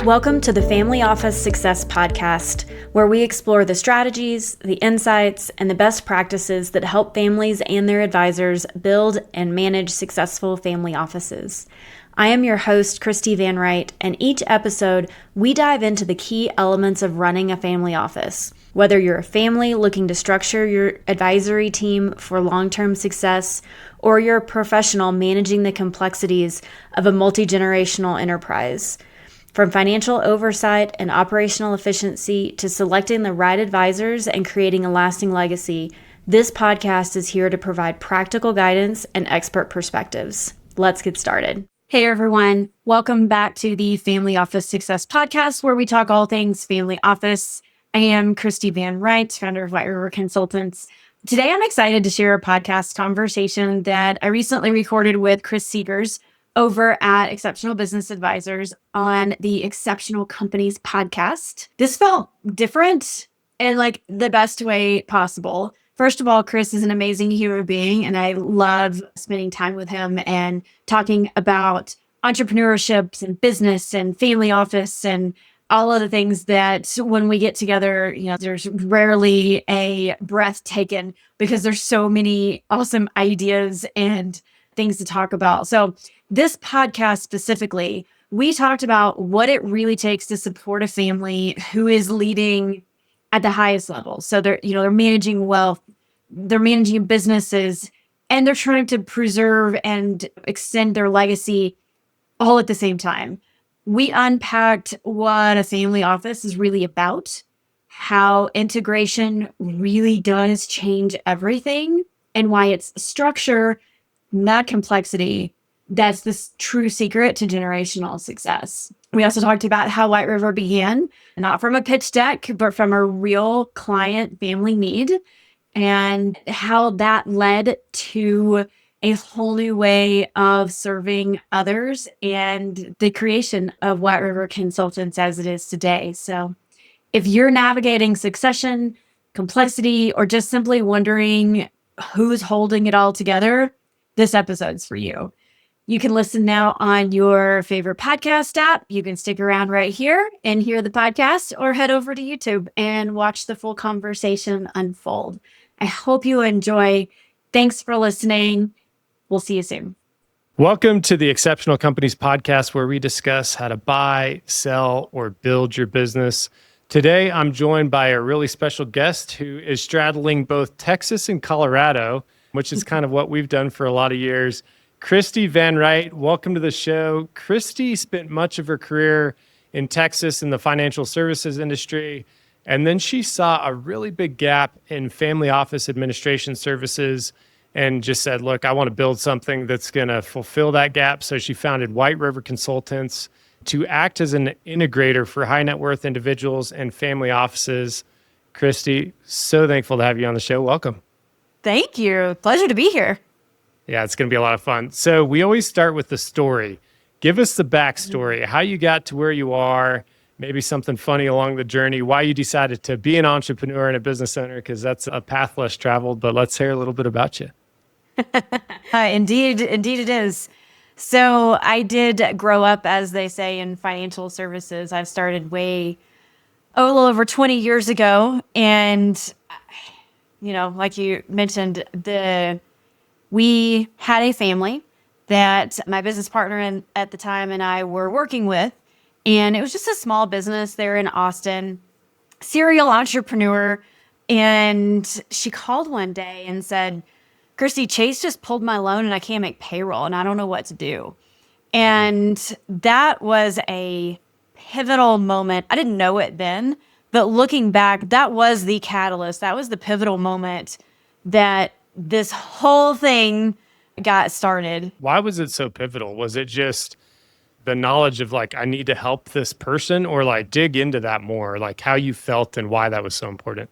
Welcome to the Family Office Success Podcast, where we explore the strategies, the insights, and the best practices that help families and their advisors build and manage successful family offices. I am your host, Christi Van Wright, and each episode, we dive into the key elements of running a family office. Whether you're a family looking to structure your advisory team for long-term success, or you're a professional managing the complexities of a multi-generational enterprise. From financial oversight and operational efficiency to selecting the right advisors and creating a lasting legacy, this podcast is here to provide practical guidance and expert perspectives. Let's get started. Hey everyone, welcome back to the Family Office Success Podcast, where we talk all things family office. I am Christi Van Wright, founder of Wright Consultants. Today I'm excited to share a podcast conversation that I recently recorded with Chris Seeger over at Exceptional Business Advisors on the Exceptional Companies podcast. This felt different in like the best way possible. First of all, Chris is an amazing human being, and I love spending time with him and talking about entrepreneurship and business and family office and all of the things that when we get together, there's rarely a breath taken because there's so many awesome ideas and things to talk about. So this podcast specifically, we talked about what it really takes to support a family who is leading at the highest level. So they're managing wealth, they're managing businesses, and they're trying to preserve and extend their legacy all at the same time. We unpacked what a family office is really about, how integration really does change everything, and why it's structure, not complexity, that's the true secret to generational success. We also talked about how White River began, not from a pitch deck, but from a real client family need, and how that led to a whole new way of serving others and the creation of White River Consultants as it is today. So if you're navigating succession, complexity, or just simply wondering who's holding it all together, this episode's for you. You can listen now on your favorite podcast app. You can stick around right here and hear the podcast, or head over to YouTube and watch the full conversation unfold. I hope you enjoy. Thanks for listening. We'll see you soon. Welcome to the Exceptional Companies podcast, where we discuss how to buy, sell, or build your business. Today, I'm joined by a really special guest who is straddling both Texas and Colorado, which is kind of what we've done for a lot of years. Christi Van Wright, welcome to the show. Christi spent much of her career in Texas in the financial services industry, and then she saw a really big gap in family office administration services and just said, look, I want to build something that's going to fulfill that gap. So she founded White River Consultants to act as an integrator for high net worth individuals and family offices. Christi, so thankful to have you on the show. Welcome. Thank you. Pleasure to be here. Yeah, it's going to be a lot of fun. So we always start with the story. Give us the backstory, how you got to where you are, maybe something funny along the journey, why you decided to be an entrepreneur and a business owner, because that's a path less traveled, but let's hear a little bit about you. Indeed it is. So I did grow up, as they say, in financial services. I started a little over 20 years ago. And, like you mentioned, we had a family that my business partner at the time and I were working with. And it was just a small business there in Austin, serial entrepreneur. And she called one day and said, Christi, Chase just pulled my loan and I can't make payroll and I don't know what to do. And that was a pivotal moment. I didn't know it then, but looking back, that was the catalyst. That was the pivotal moment that this whole thing got started. Why was it so pivotal? Was it just the knowledge of I need to help this person, or dig into that more, how you felt and why that was so important?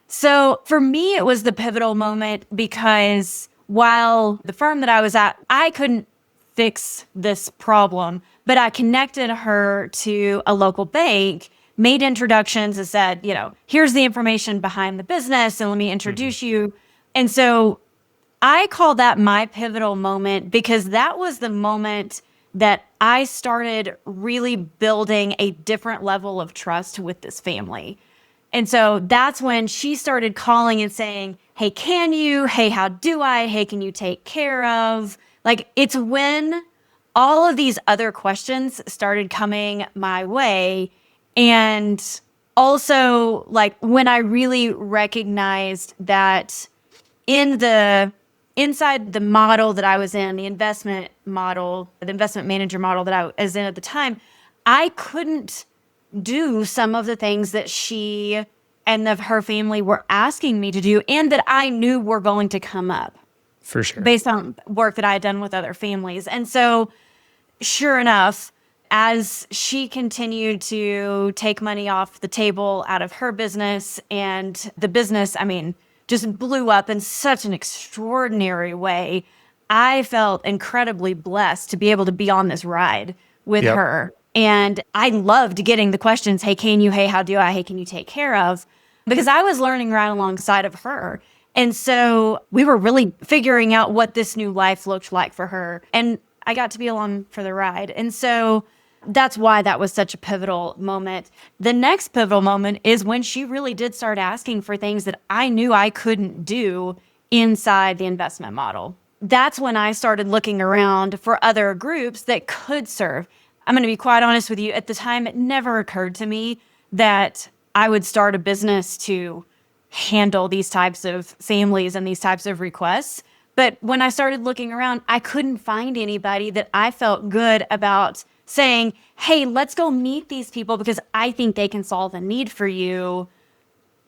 So for me, it was the pivotal moment because while the firm that I was at, I couldn't fix this problem, but I connected her to a local bank, made introductions and said, here's the information behind the business and let me introduce you. And so I call that my pivotal moment because that was the moment that I started really building a different level of trust with this family. And so that's when she started calling and saying, hey, can you? Hey, how do I? Hey, can you take care of? Like, it's when all of these other questions started coming my way. And also, like, when I really recognized that inside the model that I was in, the investment model, the investment manager model that I was in at the time, I couldn't do some of the things that she and her family were asking me to do and that I knew were going to come up For sure. based on work that I had done with other families. And so, sure enough, as she continued to take money off the table out of her business, and the business, I mean, just blew up in such an extraordinary way, I felt incredibly blessed to be able to be on this ride with her. And I loved getting the questions, hey, can you? Hey, how do I? Hey, can you take care of? Because I was learning right alongside of her. And so we were really figuring out what this new life looked like for her. And I got to be along for the ride. And so that's why that was such a pivotal moment. The next pivotal moment is when she really did start asking for things that I knew I couldn't do inside the investment model. That's when I started looking around for other groups that could serve. I'm going to be quite honest with you. At the time, it never occurred to me that I would start a business to handle these types of families and these types of requests. But when I started looking around, I couldn't find anybody that I felt good about saying, hey, let's go meet these people because I think they can solve a need for you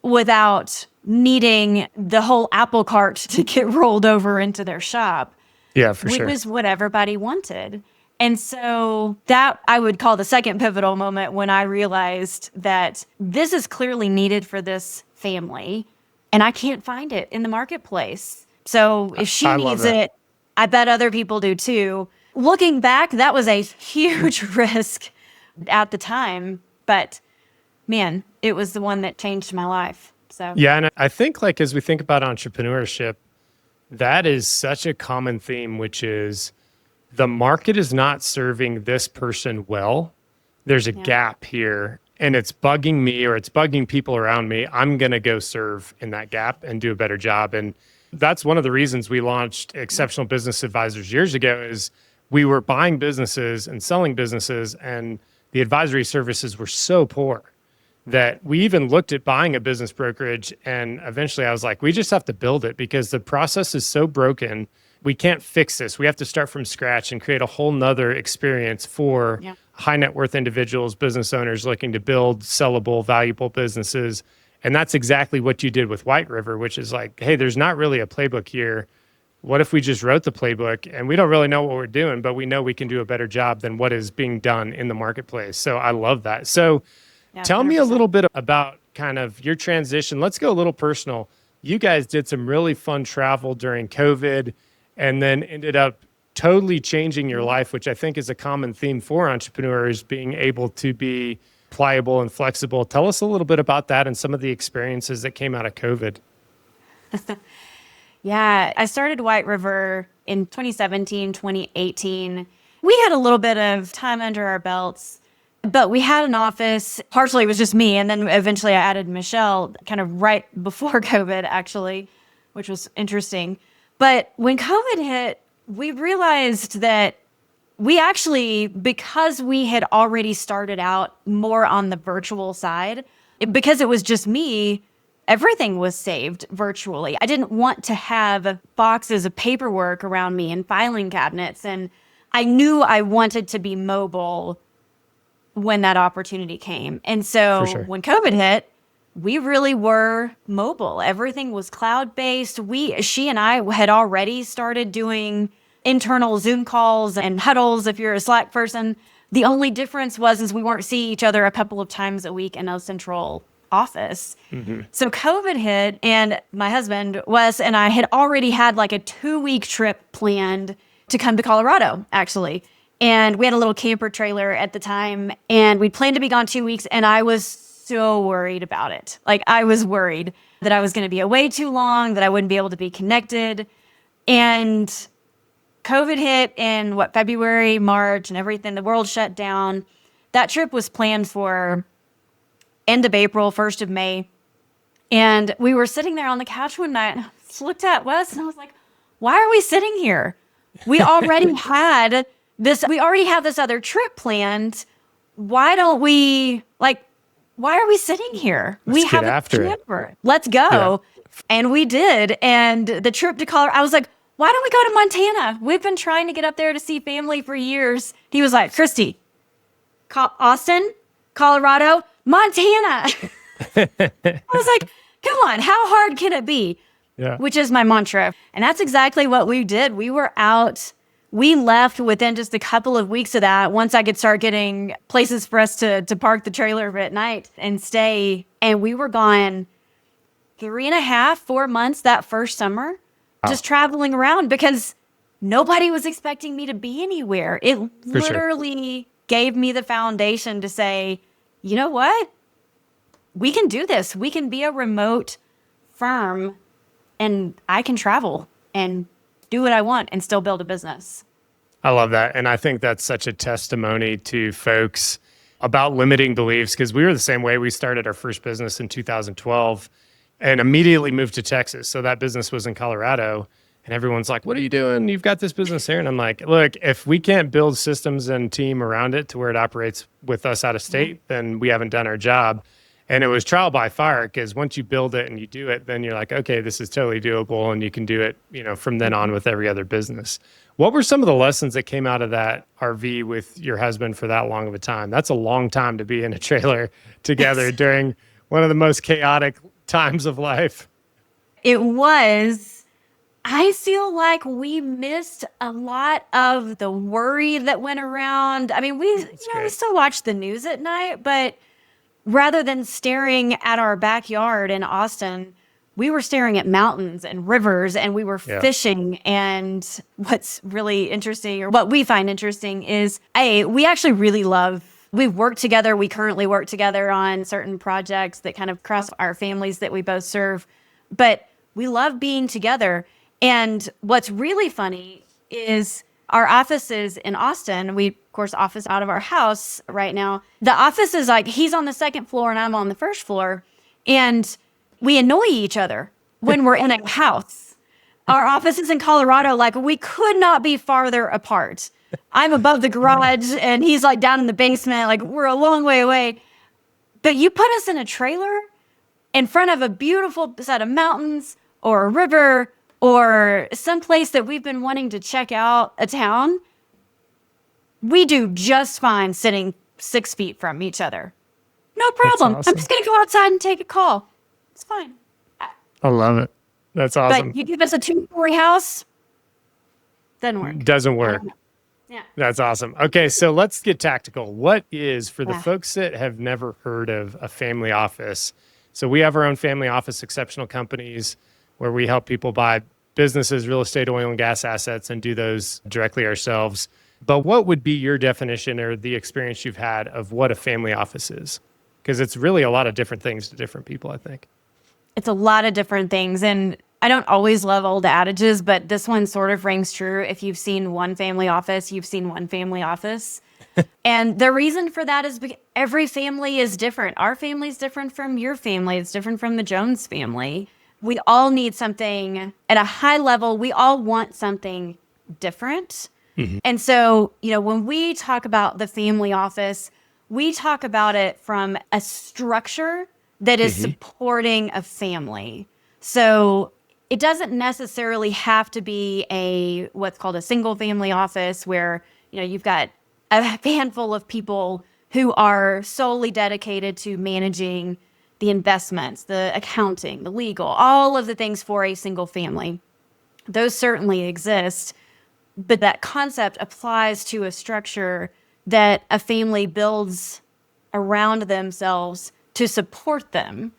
without needing the whole apple cart to get rolled over into their shop. Yeah, for sure. Which was what everybody wanted. And so that I would call the second pivotal moment when I realized that this is clearly needed for this family and I can't find it in the marketplace. So if she needs it, I bet other people do too. Looking back, that was a huge risk at the time, but man, it was the one that changed my life. So yeah, and I think like as we think about entrepreneurship, that is such a common theme, which is the market is not serving this person well. There's a gap here and it's bugging me or it's bugging people around me. I'm going to go serve in that gap and do a better job. And that's one of the reasons we launched Exceptional Business Advisors years ago is we were buying businesses and selling businesses and the advisory services were so poor that we even looked at buying a business brokerage. And eventually I was like, we just have to build it because the process is so broken. We can't fix this. We have to start from scratch and create a whole nother experience for high net worth individuals, business owners looking to build sellable, valuable businesses. And that's exactly what you did with White River, which is like, hey, there's not really a playbook here. What if we just wrote the playbook and we don't really know what we're doing, but we know we can do a better job than what is being done in the marketplace. So I love that. So tell me a little bit about kind of your transition. Let's go a little personal. You guys did some really fun travel during COVID and then ended up totally changing your life, which I think is a common theme for entrepreneurs, being able to be pliable and flexible. Tell us a little bit about that and some of the experiences that came out of COVID. Yeah, I started White River in 2017, 2018. We had a little bit of time under our belts, but we had an office. Partially it was just me, and then eventually I added Michelle kind of right before COVID, actually, which was interesting. But when COVID hit, we realized that we actually, because we had already started out more on the virtual side, because it was just me, everything was saved virtually. I didn't want to have boxes of paperwork around me and filing cabinets. And I knew I wanted to be mobile when that opportunity came. And so when COVID hit, we really were mobile. Everything was cloud-based. She and I had already started doing internal Zoom calls and huddles if you're a Slack person. The only difference is we weren't seeing each other a couple of times a week in a central office. Mm-hmm. So COVID hit and my husband, Wes, and I had already had like a 2-week trip planned to come to Colorado, actually. And we had a little camper trailer at the time and we'd planned to be gone 2 weeks and I was so worried about it. Like I was worried that I was going to be away too long, that I wouldn't be able to be connected. And COVID hit in February, March, and everything. The world shut down. That trip was planned for end of April, 1st of May. And we were sitting there on the couch one night and I looked at Wes and I was like, why are we sitting here? We already had we already have this other trip planned. Why don't we, why are we sitting here? Let's get after it. Let's go. Yeah. And we did. And the trip to Colorado, I was like, why don't we go to Montana? We've been trying to get up there to see family for years. He was like, Christy, Austin, Colorado, Montana. I was like, come on, how hard can it be? Yeah. Which is my mantra. And that's exactly what we did. We were out. We left within just a couple of weeks of that. Once I could start getting places for us to park the trailer at night and stay. And we were gone 3.5, 4 months that first summer, just traveling around because nobody was expecting me to be anywhere. It literally gave me the foundation to say, you know what? We can do this. We can be a remote firm and I can travel and do what I want and still build a business. I love that. And I think that's such a testimony to folks about limiting beliefs, because we were the same way. We started our first business in 2012 and immediately moved to Texas. So that business was in Colorado. And everyone's like, what are you doing? You've got this business here. And I'm like, look, if we can't build systems and team around it to where it operates with us out of state, then we haven't done our job. And it was trial by fire, because once you build it and you do it, then you're like, okay, this is totally doable. And you can do it, from then on with every other business. What were some of the lessons that came out of that RV with your husband for that long of a time? That's a long time to be in a trailer together during one of the most chaotic times of life. It was. I feel like we missed a lot of the worry that went around. I mean, we still watch the news at night, but rather than staring at our backyard in Austin, we were staring at mountains and rivers and we were fishing. And what's really interesting, or what we find interesting, is we actually really we work together. We currently work together on certain projects that kind of cross our families that we both serve, but we love being together. And what's really funny is our offices in Austin, we, of course, office out of our house right now. The office is like, he's on the second floor and I'm on the first floor. And we annoy each other when we're in a house. Our office is in Colorado, we could not be farther apart. I'm above the garage and he's down in the basement. We're a long way away. But you put us in a trailer in front of a beautiful set of mountains or a river or someplace that we've been wanting to check out a town, we do just fine sitting 6 feet from each other. No problem. Awesome. I'm just going to go outside and take a call. It's fine. I love it. That's awesome. But you give us a 2-story house, doesn't work. Yeah. That's awesome. Okay, so let's get tactical. What is, for the folks that have never heard of a family office? So we have our own family office, Exceptional Companies, where we help people buy businesses, real estate, oil and gas assets, and do those directly ourselves. But what would be your definition or the experience you've had of what a family office is? Because it's really a lot of different things to different people, I think. It's a lot of different things. And I don't always love old adages, but this one sort of rings true. If you've seen one family office, you've seen one family office. And the reason for that is because every family is different. Our family is different from your family. It's different from the Jones family. We all need something at a high level. We all want something different. Mm-hmm. And so, when we talk about the family office, we talk about it from a structure that is supporting a family. So it doesn't necessarily have to be what's called a single family office where, you've got a handful of people who are solely dedicated to managing the investments, the accounting, the legal, all of the things for a single family. Those certainly exist, but that concept applies to a structure that a family builds around themselves to support them.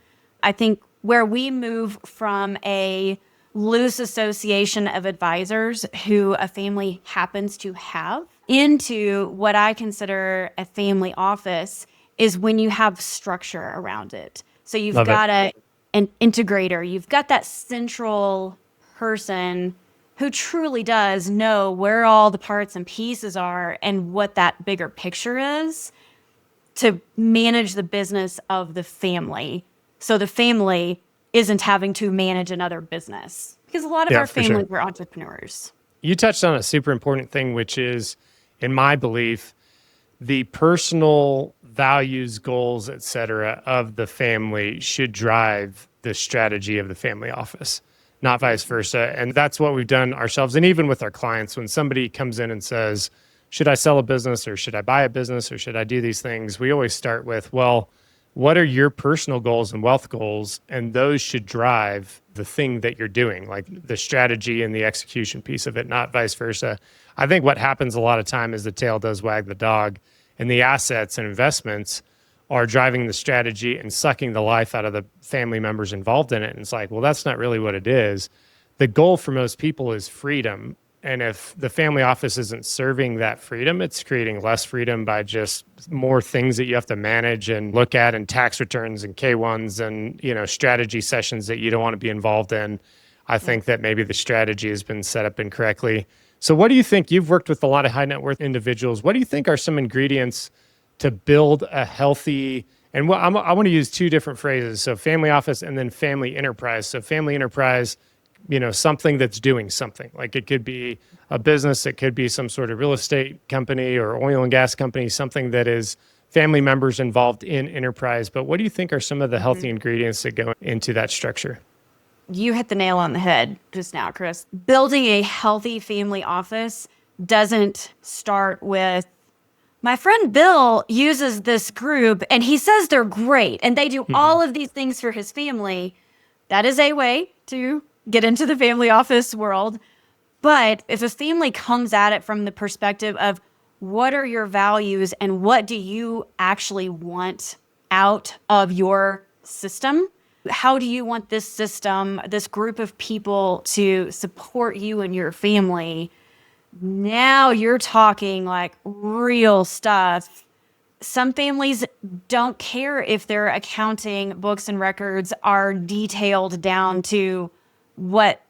I think where we move from a loose association of advisors who a family happens to have into what I consider a family office is when you have structure around it. So you've got an integrator, you've got that central person who truly does know where all the parts and pieces are and what that bigger picture is to manage the business of the family. So the family isn't having to manage another business, because a lot of our families are entrepreneurs. You touched on a super important thing, which is, in my belief, the personal values, goals, et cetera, of the family should drive the strategy of the family office, not vice versa. And that's what we've done ourselves. And even with our clients, when somebody comes in and says, should I sell a business, or should I buy a business, or should I do these things? We always start with, well, what are your personal goals and wealth goals? And those should drive the thing that you're doing, like the strategy and the execution piece of it, not vice versa. I think what happens a lot of time is the tail does wag the dog, and the assets and investments are driving the strategy and sucking the life out of the family members involved in it. And it's like, well, that's not really what it is. The goal for most people is freedom. And if the family office isn't serving that freedom, it's creating less freedom by just more things that you have to manage and look at, and tax returns and K-1s and, strategy sessions that you don't want to be involved in. I think that maybe the strategy has been set up incorrectly. So what do you think? You've worked with a lot of high net worth individuals. What do you think are some ingredients to build a healthy, and I want to use two different phrases. So family office and then family enterprise. So family enterprise, something that's doing something. Like it could be a business, it could be some sort of real estate company or oil and gas company, something that is family members involved in enterprise. But what do you think are some of the healthy ingredients that go into that structure? You hit the nail on the head just now, Chris. Building a healthy family office doesn't start with, my friend Bill uses this group and he says they're great and they do all of these things for his family. That is a way to get into the family office world. But if a family comes at it from the perspective of what are your values and what do you actually want out of your system? How do you want this system, this group of people to support you and your family? Now you're talking like real stuff. Some families don't care if their accounting books and records are detailed down to what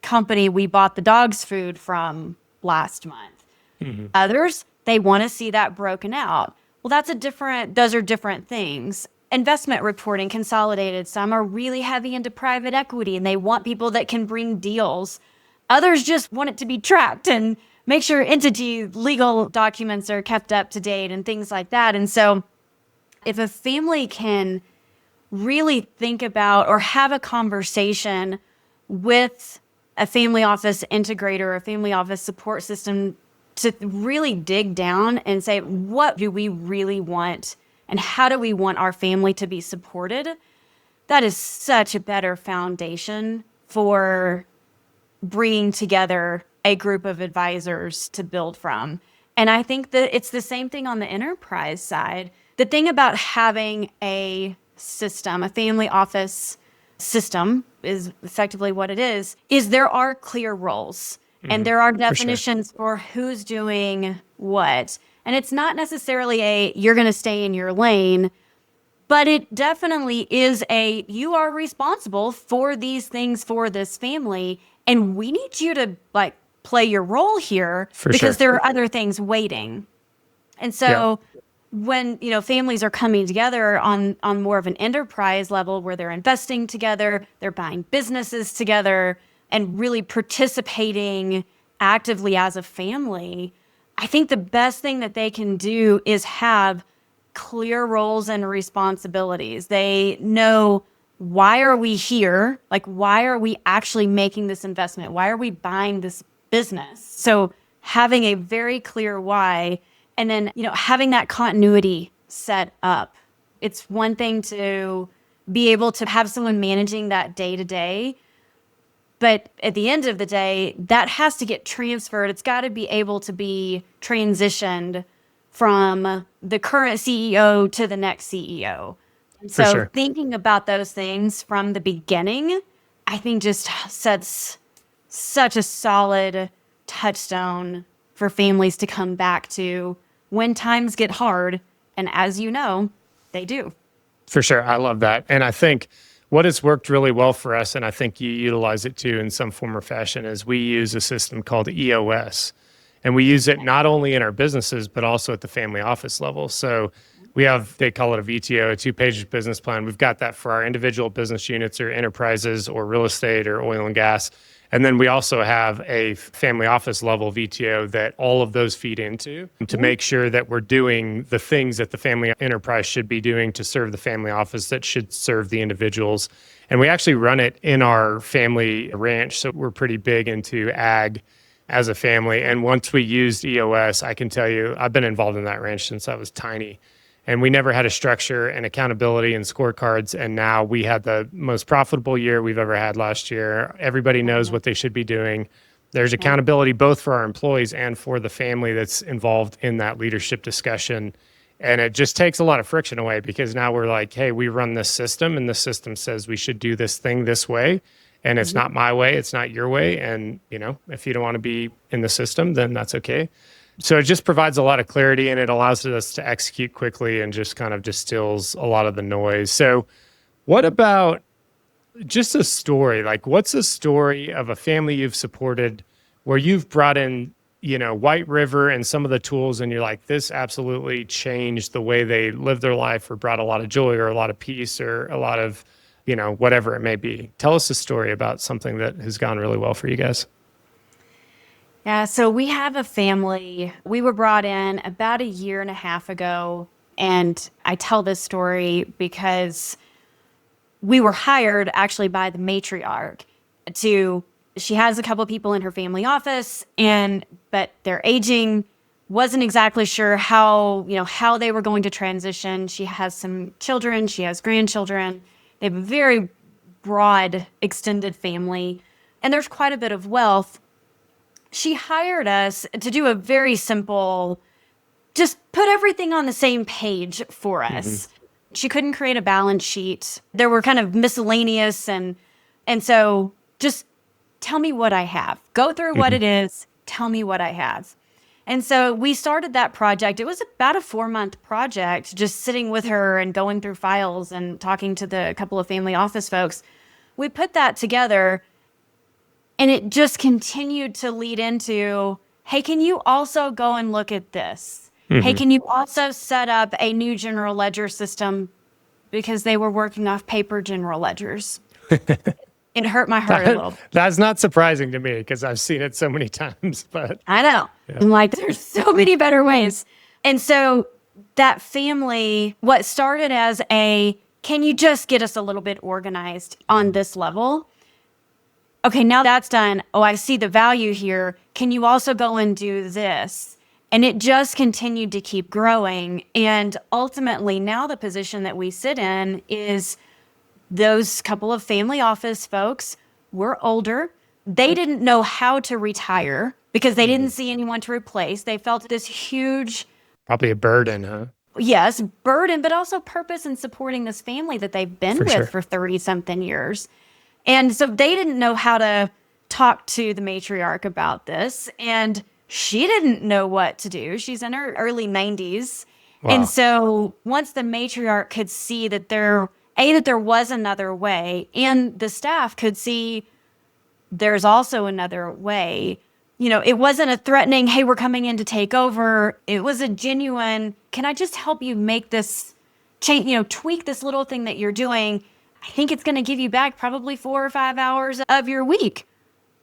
company we bought the dog's food from last month. Others, they want to see that broken out. Well, those are different things. Investment reporting, consolidated. Some are really heavy into private equity and they want people that can bring deals. Others just want it to be tracked and make sure entity legal documents are kept up to date and things like that. And so if a family can really think about or have a conversation with a family office integrator, a family office support system, to really dig down and say, what do we really want? And how do we want our family to be supported? That is such a better foundation for bringing together a group of advisors to build from. And I think that it's the same thing on the enterprise side. The thing about having a system, a family office system is effectively what it is there are clear roles and there are definitions for who's doing what. And it's not necessarily you're going to stay in your lane, but it definitely is you are responsible for these things for this family. And we need you to play your role here because there are other things waiting. And so when, families are coming together on more of an enterprise level where they're investing together, they're buying businesses together and really participating actively as a family, I think the best thing that they can do is have clear roles and responsibilities. They know, why are we here? Why are we actually making this investment? Why are we buying this business? So having a very clear why, and then, having that continuity set up. It's one thing to be able to have someone managing that day to day, but at the end of the day, that has to get transferred. It's got to be able to be transitioned from the current CEO to the next CEO. And so thinking about those things from the beginning, I think just sets such a solid touchstone for families to come back to when times get hard. And as you know, they do. For sure. I love that. And I think what has worked really well for us, and I think you utilize it too in some form or fashion, is we use a system called EOS. And we use it not only in our businesses, but also at the family office level. So we have, they call it a VTO, a 2-page business plan. We've got that for our individual business units or enterprises or real estate or oil and gas. And then we also have a family office level VTO that all of those feed into to make sure that we're doing the things that the family enterprise should be doing to serve the family office that should serve the individuals. And we actually run it in our family ranch. So we're pretty big into ag as a family. And once we used EOS, I can tell you, I've been involved in that ranch since I was tiny. And we never had a structure and accountability and scorecards. And now we had the most profitable year we've ever had last year. Everybody knows what they should be doing. There's accountability both for our employees and for the family that's involved in that leadership discussion. And it just takes a lot of friction away because now we're like, hey, we run this system and the system says we should do this thing this way. And it's not my way, it's not your way. And, you know, if you don't want to be in the system, then that's okay. So it just provides a lot of clarity and it allows us to execute quickly and just kind of distills a lot of the noise. So what about just a story? Like, what's a story of a family you've supported where you've brought in, you know, White River and some of the tools and you're like, this absolutely changed the way they lived their life or brought a lot of joy or a lot of peace or a lot of, you know, whatever it may be. Tell us a story about something that has gone really well for you guys. Yeah, so we have a family. We were brought in about 1.5 years ago. And I tell this story because we were hired actually by the matriarch she has a couple of people in her family office but they're aging, wasn't exactly sure how they were going to transition. She has some children, she has grandchildren. They have a very broad, extended family, and there's quite a bit of wealth. She hired us to do a very simple, just put everything on the same page for us. Mm-hmm. She couldn't create a balance sheet. There were kind of miscellaneous, and so just tell me what I have. Go through what it is, tell me what I have. And so we started that project. It was about a 4-month project, just sitting with her and going through files and talking to the couple of family office folks. We put that together. And it just continued to lead into, hey, can you also go and look at this? Mm-hmm. Hey, can you also set up a new general ledger system? Because they were working off paper general ledgers. It hurt my heart a little. That's not surprising to me because I've seen it so many times. But I know. Yeah. I'm like, there's so many better ways. And so that family, what started as can you just get us a little bit organized on this level? Okay, now that's done. Oh, I see the value here. Can you also go and do this? And it just continued to keep growing. And ultimately, now the position that we sit in is those couple of family office folks were older. They didn't know how to retire because they didn't see anyone to replace. They felt this huge... Probably a burden, huh? Yes, burden, but also purpose in supporting this family that they've been with for 30-something years. And so they didn't know how to talk to the matriarch about this. And she didn't know what to do. She's in her early 90s. Wow. And so once the matriarch could see that there was another way, and the staff could see there's also another way, you know, it wasn't a threatening, hey, we're coming in to take over. It was a genuine, can I just help you make this change, you know, tweak this little thing that you're doing? I think it's going to give you back probably 4 or 5 hours of your week.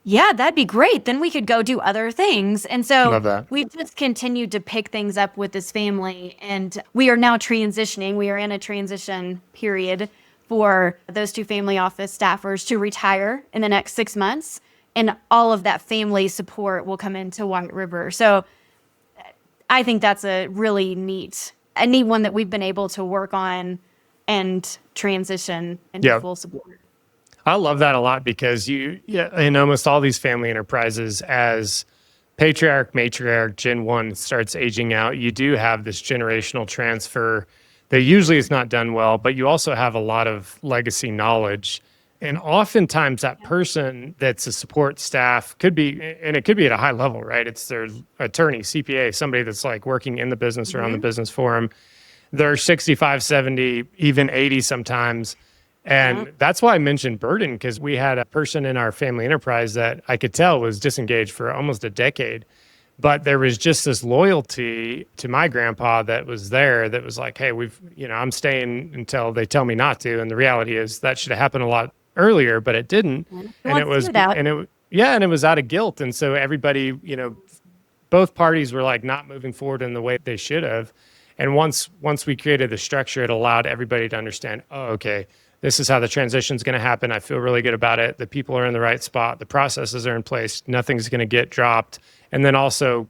Yeah, that'd be great. Then we could go do other things. And so we've just continued to pick things up with this family. And we are now transitioning. We are in a transition period for those 2 family office staffers to retire in the next 6 months. And all of that family support will come into White River. So I think that's a really neat one that we've been able to work on and transition into full support. I love that a lot because in almost all these family enterprises, as patriarch, matriarch, Gen 1 starts aging out, you do have this generational transfer that usually is not done well, but you also have a lot of legacy knowledge. And oftentimes that person that's a support staff could be, and it could be at a high level, right? It's their attorney, CPA, somebody that's like working in the business or on the business for them. They're 65, 70, even 80 sometimes. And that's why I mentioned burden, because we had a person in our family enterprise that I could tell was disengaged for almost a decade. But there was just this loyalty to my grandpa that was there, that was like, hey, I'm staying until they tell me not to. And the reality is that should have happened a lot earlier, but it didn't. And it was, and it was out of guilt. And so everybody, both parties were like not moving forward in the way they should have. And once we created the structure, it allowed everybody to understand, oh, okay, this is how the transition is going to happen. I feel really good about it. The people are in the right spot. The processes are in place. Nothing's going to get dropped. And then also,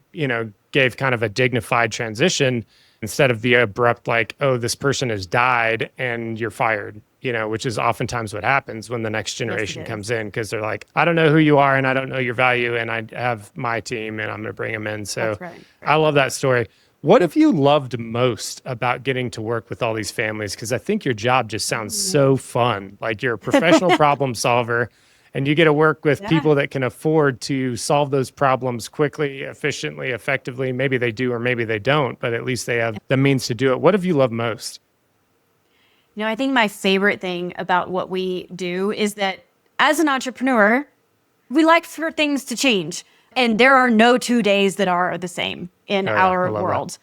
gave kind of a dignified transition instead of the abrupt, like, oh, this person has died and you're fired, which is oftentimes what happens when the next generation comes in, because they're like, I don't know who you are and I don't know your value, and I have my team and I'm going to bring them in. So I love that story. What have you loved most about getting to work with all these families? Because I think your job just sounds so fun. Like, you're a professional problem solver, and you get to work with people that can afford to solve those problems quickly, efficiently, effectively. Maybe they do or maybe they don't, but at least they have the means to do it. What have you loved most? I think my favorite thing about what we do is that as an entrepreneur, we like for things to change. And there are no 2 days that are the same in our world. That.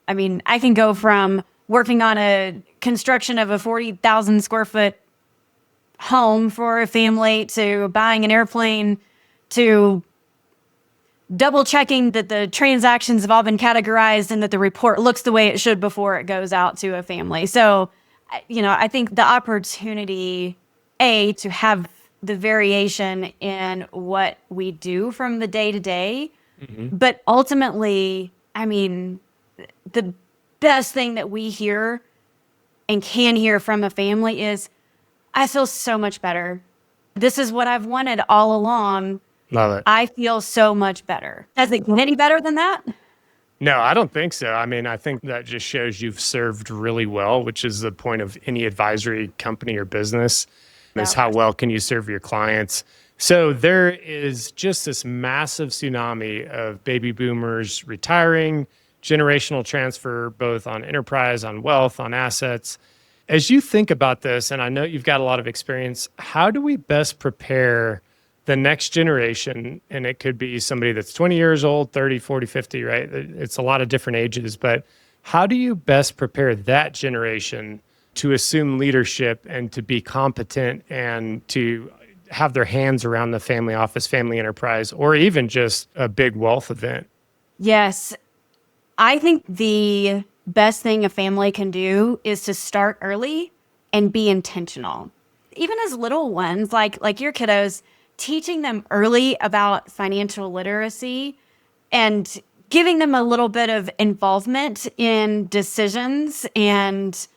I mean, I can go from working on a construction of a 40,000 square foot home for a family to buying an airplane to double checking that the transactions have all been categorized and that the report looks the way it should before it goes out to a family. So, I think the opportunity, to have the variation in what we do from the day to day. But ultimately, I mean, the best thing that we hear and can hear from a family is, I feel so much better. This is what I've wanted all along. Love it. I feel so much better. Does it get any better than that? No, I don't think so. I mean, I think that just shows you've served really well, which is the point of any advisory company or business. Is how well can you serve your clients. So there is just this massive tsunami of baby boomers retiring, generational transfer, both on enterprise, on wealth, on assets. As you think about this, and I know you've got a lot of experience, how do we best prepare the next generation? And it could be somebody that's 20 years old, 30, 40, 50, right? It's a lot of different ages, but how do you best prepare that generation to assume leadership and to be competent and to have their hands around the family office, family enterprise, or even just a big wealth event? Yes. I think the best thing a family can do is to start early and be intentional. Even as little ones, like your kiddos, teaching them early about financial literacy and giving them a little bit of involvement in decisions, and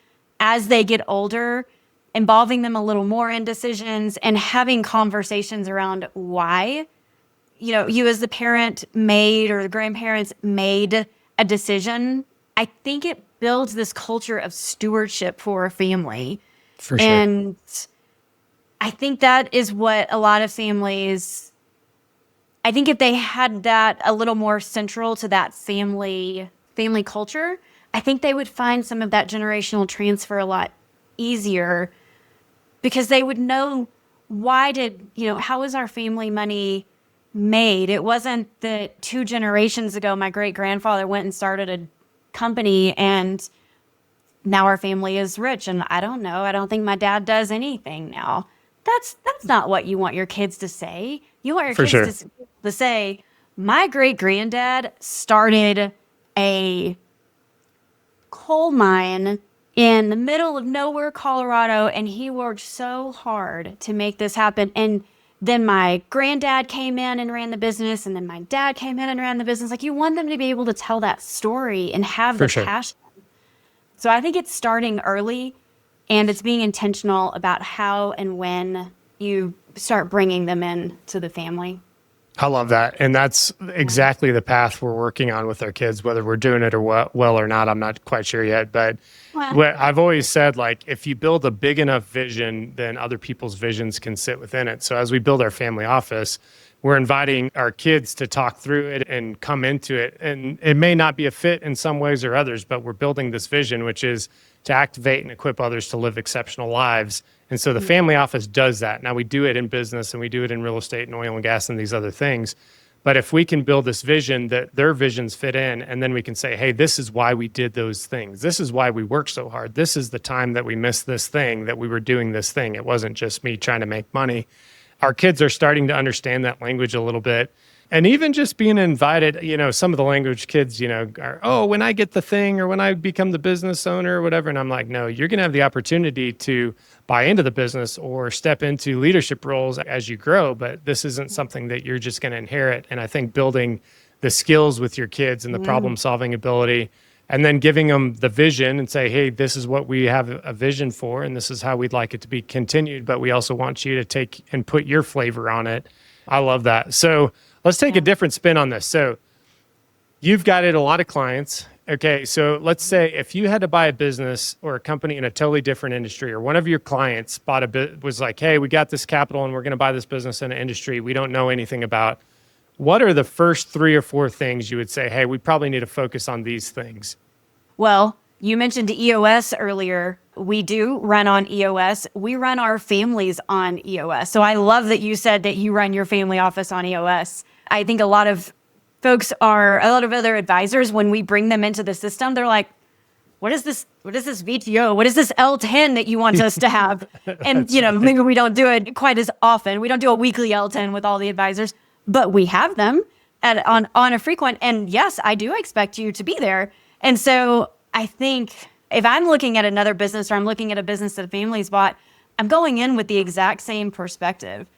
as they get older, involving them a little more in decisions and having conversations around why, you as the parent made or the grandparents made a decision. I think it builds this culture of stewardship for a family. For sure. And I think that is what a lot of families, I think if they had that a little more central to that family culture, I think they would find some of that generational transfer a lot easier, because they would know how is our family money made? It wasn't that 2 generations ago, my great grandfather went and started a company and now our family is rich. And I don't know. I don't think my dad does anything now. That's not what you want your kids to say. You want your kids to say, my great granddad started a coal mine in the middle of nowhere, Colorado, and he worked so hard to make this happen. And then my granddad came in and ran the business, and then my dad came in and ran the business. Like, you want them to be able to tell that story and have the passion. So I think it's starting early, and it's being intentional about how and when you start bringing them in to the family. I love that. And that's exactly the path we're working on with our kids, whether we're doing it or well or not. I'm not quite sure yet. But what I've always said, like, if you build a big enough vision, then other people's visions can sit within it. So as we build our family office, we're inviting our kids to talk through it and come into it. And it may not be a fit in some ways or others, but we're building this vision, which is to activate and equip others to live exceptional lives. And so the family office does that. Now we do it in business and we do it in real estate and oil and gas and these other things. But if we can build this vision that their visions fit in, and then we can say, hey, this is why we did those things. This is why we worked so hard. This is the time that we missed this thing, that we were doing this thing. It wasn't just me trying to make money. Our kids are starting to understand that language a little bit. And even just being invited, some of the language kids, are, oh, when I get the thing or when I become the business owner or whatever. And I'm like, no, you're going to have the opportunity to buy into the business or step into leadership roles as you grow. But this isn't something that you're just going to inherit. And I think building the skills with your kids and the problem solving ability, and then giving them the vision and say, hey, this is what we have a vision for, and this is how we'd like it to be continued. But we also want you to take and put your flavor on it. I love that. So let's take a different spin on this. So you've guided a lot of clients. Okay, so let's say if you had to buy a business or a company in a totally different industry, or one of your clients was like, hey, we got this capital and we're going to buy this business in an industry we don't know anything about. What are the first 3 or 4 things you would say, hey, we probably need to focus on these things? Well, you mentioned EOS earlier. We do run on EOS. We run our families on EOS. So I love that you said that you run your family office on EOS. I think a lot of other advisors, when we bring them into the system, they're like, what is this VTO? What is this L10 that you want us to have? And, maybe we don't do it quite as often. We don't do a weekly L10 with all the advisors, but we have them on a frequent. And yes, I do expect you to be there. And so I think if I'm looking at another business or I'm looking at a business that a family's bought, I'm going in with the exact same perspective.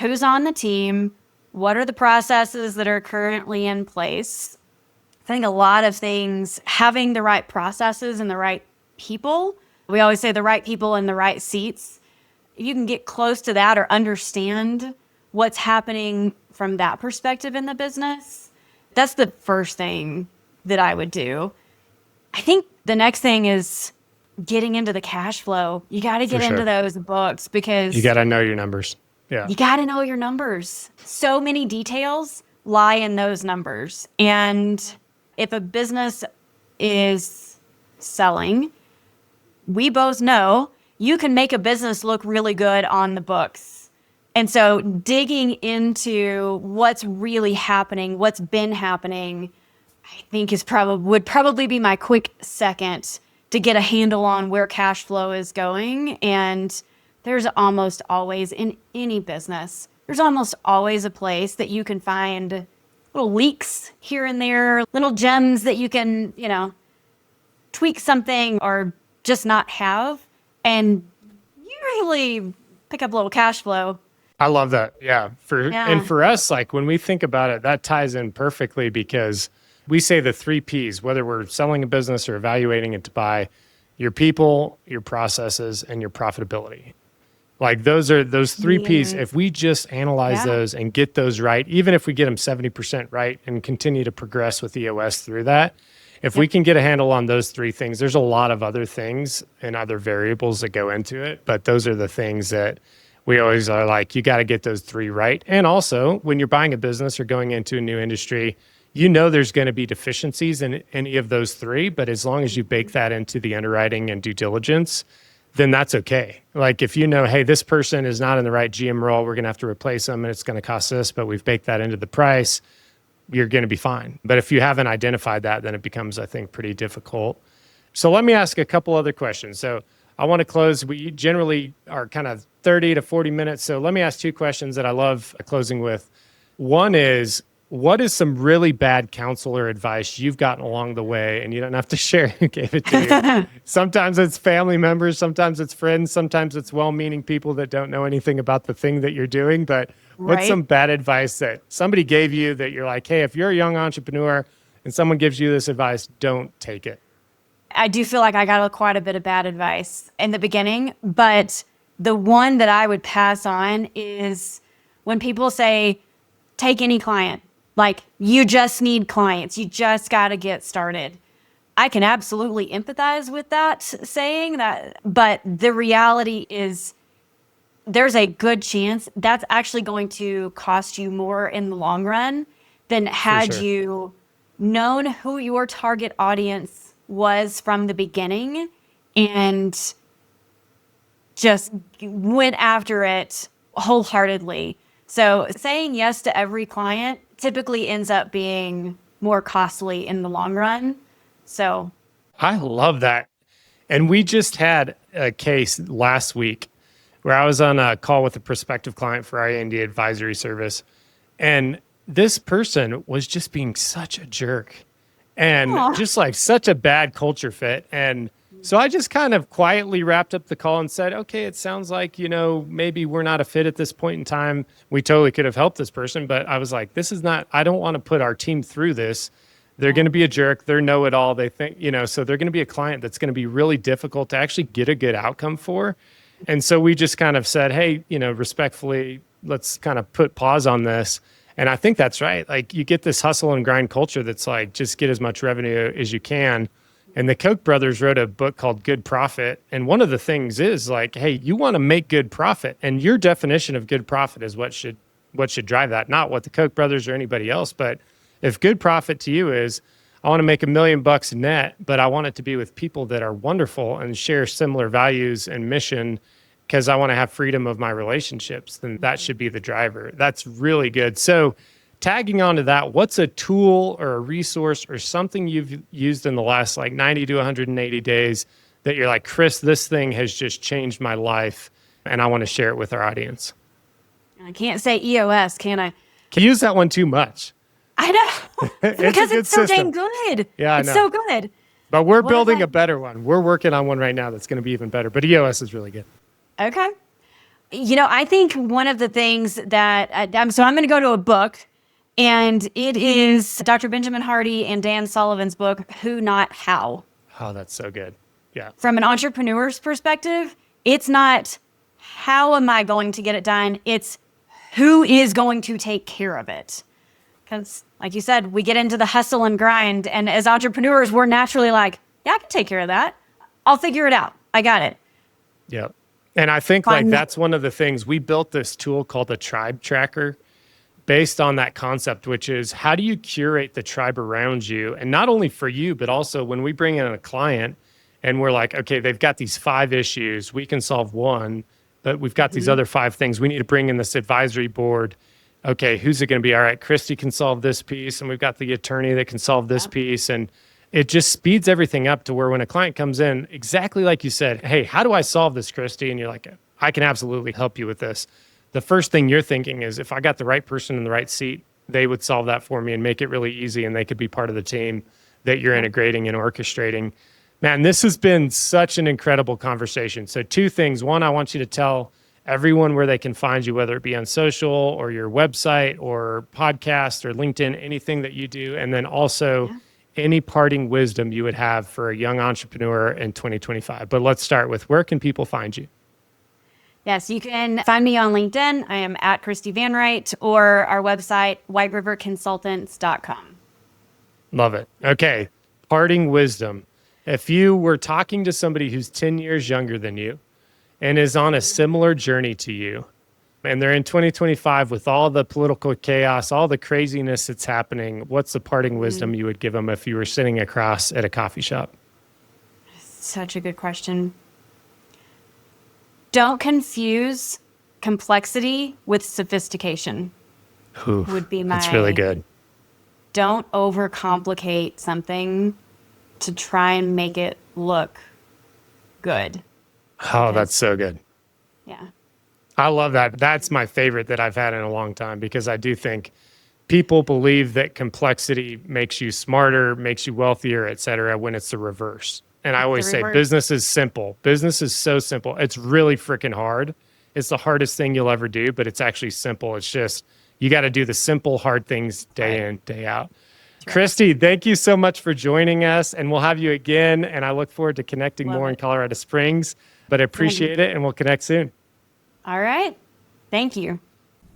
Who's on the team? What are the processes that are currently in place? I think a lot of things, having the right processes and the right people, we always say the right people in the right seats. If you can get close to that or understand what's happening from that perspective in the business, that's the first thing that I would do. I think the next thing is getting into the cash flow. You got to get into those books because you got to know your numbers. Yeah. You got to know your numbers. So many details lie in those numbers. And if a business is selling, we both know you can make a business look really good on the books. And so digging into what's really happening, what's been happening, I think would probably be my quick second to get a handle on where cash flow is going. And there's almost always, in any business, there's almost always a place that you can find little leaks here and there, little gems that you can, tweak something or just not have. And usually pick up a little cash flow. I love that. Yeah. And for us, like when we think about it, that ties in perfectly because we say the 3 Ps, whether we're selling a business or evaluating it to buy: your people, your processes, and your profitability. Like those 3 Ps. If we just analyze those and get those right, even if we get them 70% right and continue to progress with EOS through that, if we can get a handle on those 3 things, there's a lot of other things and other variables that go into it. But those are the things that we always are like, you got to get those 3 right. And also when you're buying a business or going into a new industry, there's going to be deficiencies in any of those 3, but as long as you bake that into the underwriting and due diligence, then that's okay. Like if hey, this person is not in the right GM role, we're going to have to replace them and it's going to cost us, but we've baked that into the price, you're going to be fine. But if you haven't identified that, then it becomes, I think, pretty difficult. So let me ask a couple other questions. So I want to close. We generally are kind of 30 to 40 minutes. So let me ask 2 questions that I love closing with. One is, what is some really bad counsel or advice you've gotten along the way? And you don't have to share who gave it to you. Sometimes it's family members, sometimes it's friends, sometimes it's well-meaning people that don't know anything about the thing that you're doing. But what's some bad advice that somebody gave you that you're like, hey, if you're a young entrepreneur and someone gives you this advice, don't take it? I do feel like I got quite a bit of bad advice in the beginning, but the one that I would pass on is when people say, take any client. Like, you just need clients. You just got to get started. I can absolutely empathize with that saying that, but the reality is there's a good chance that's actually going to cost you more in the long run than had you known who your target audience was from the beginning and just went after it wholeheartedly. So saying yes to every client typically ends up being more costly in the long run. So I love that. And we just had a case last week where I was on a call with a prospective client for our A&D advisory service. And this person was just being such a jerk and just like such a bad culture fit. And so I just kind of quietly wrapped up the call and said, okay, it sounds like, maybe we're not a fit at this point in time. We totally could have helped this person, but I was like, I don't want to put our team through this. They're going to be a jerk. They're know-it-all. They think, so they're going to be a client that's going to be really difficult to actually get a good outcome for. And so we just kind of said, hey, respectfully, let's kind of put pause on this. And I think that's right. Like you get this hustle and grind culture that's like, just get as much revenue as you can. And the Koch brothers wrote a book called Good Profit. And one of the things is like, hey, you want to make good profit. And your definition of good profit is what should drive that, not what the Koch brothers or anybody else. But if good profit to you is, I want to make $1 million net, but I want it to be with people that are wonderful and share similar values and mission because I want to have freedom of my relationships, then that should be the driver. That's really good. So tagging onto that, what's a tool or a resource or something you've used in the last like 90 to 180 days that you're like, Chris, this thing has just changed my life and I want to share it with our audience? I can't say EOS, can I? Can you use that one too much? I know, because it's so dang good. Yeah, I know. It's so good. But we're building a better one. We're working on one right now that's going to be even better. But EOS is really good. Okay. I think one of the things that, so I'm going to go to a book, and it is Dr. Benjamin Hardy and Dan Sullivan's book, Who Not How. Oh, that's so good. Yeah. From an entrepreneur's perspective, it's not how am I going to get it done? It's who is going to take care of it. Because like you said, we get into the hustle and grind. And as entrepreneurs, we're naturally like, yeah, I can take care of that. I'll figure it out. I got it. Yeah. And I think that's one of the things. We built this tool called the Tribe Tracker based on that concept, which is how do you curate the tribe around you? And not only for you, but also when we bring in a client and we're like, okay, they've got these 5 issues. We can solve one, but we've got these other 5 things. We need to bring in this advisory board. Okay, who's it going to be? All right, Christi can solve this piece, and we've got the attorney that can solve this piece. And it just speeds everything up to where when a client comes in, exactly like you said, hey, how do I solve this, Christi? And you're like, I can absolutely help you with this. The first thing you're thinking is if I got the right person in the right seat, they would solve that for me and make it really easy, and they could be part of the team that you're integrating and orchestrating. Man, this has been such an incredible conversation. So 2 things. One, I want you to tell everyone where they can find you, whether it be on social or your website or podcast or LinkedIn, anything that you do. And then also any parting wisdom you would have for a young entrepreneur in 2025. But let's start with where can people find you? Yes, you can find me on LinkedIn. I am at Christi Van Wright, or our website, whiteriverconsultants.com. Love it. Okay. Parting wisdom. If you were talking to somebody who's 10 years younger than you, and is on a similar journey to you, and they're in 2025 with all the political chaos, all the craziness that's happening, what's the parting wisdom you would give them if you were sitting across at a coffee shop? Such a good question. Don't confuse complexity with sophistication. Ooh, would be that's really good. Don't overcomplicate something to try and make it look good. Oh, that's so good. Yeah. I love that. That's my favorite that I've had in a long time, because I do think people believe that complexity makes you smarter, makes you wealthier, et cetera, when it's the reverse. And I always say business is simple. Business is so simple. It's really freaking hard. It's the hardest thing you'll ever do, but it's actually simple. It's just, you got to do the simple, hard things day in, day out. Christi, thank you so much for joining us, and we'll have you again. And I look forward to connecting more in Colorado Springs, but I appreciate it, and we'll connect soon. All right. Thank you.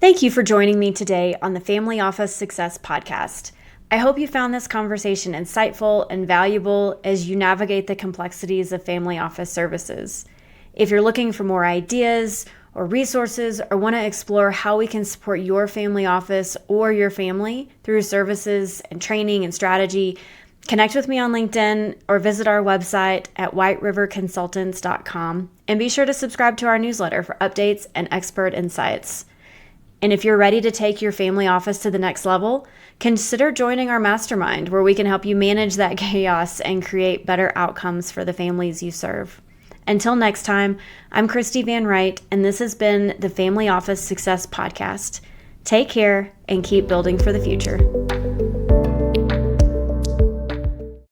Thank you for joining me today on the Family Office Success Podcast. I hope you found this conversation insightful and valuable as you navigate the complexities of family office services. If you're looking for more ideas or resources, or want to explore how we can support your family office or your family through services and training and strategy, Connect with me on LinkedIn or visit our website at whiteriverconsultants.com, and be sure to subscribe to our newsletter for updates and expert insights. And if you're ready to take your family office to the next level, consider joining our mastermind, where we can help you manage that chaos and create better outcomes for the families you serve. Until next time, I'm Christi Van Wright, and this has been the Family Office Success Podcast. Take care and keep building for the future.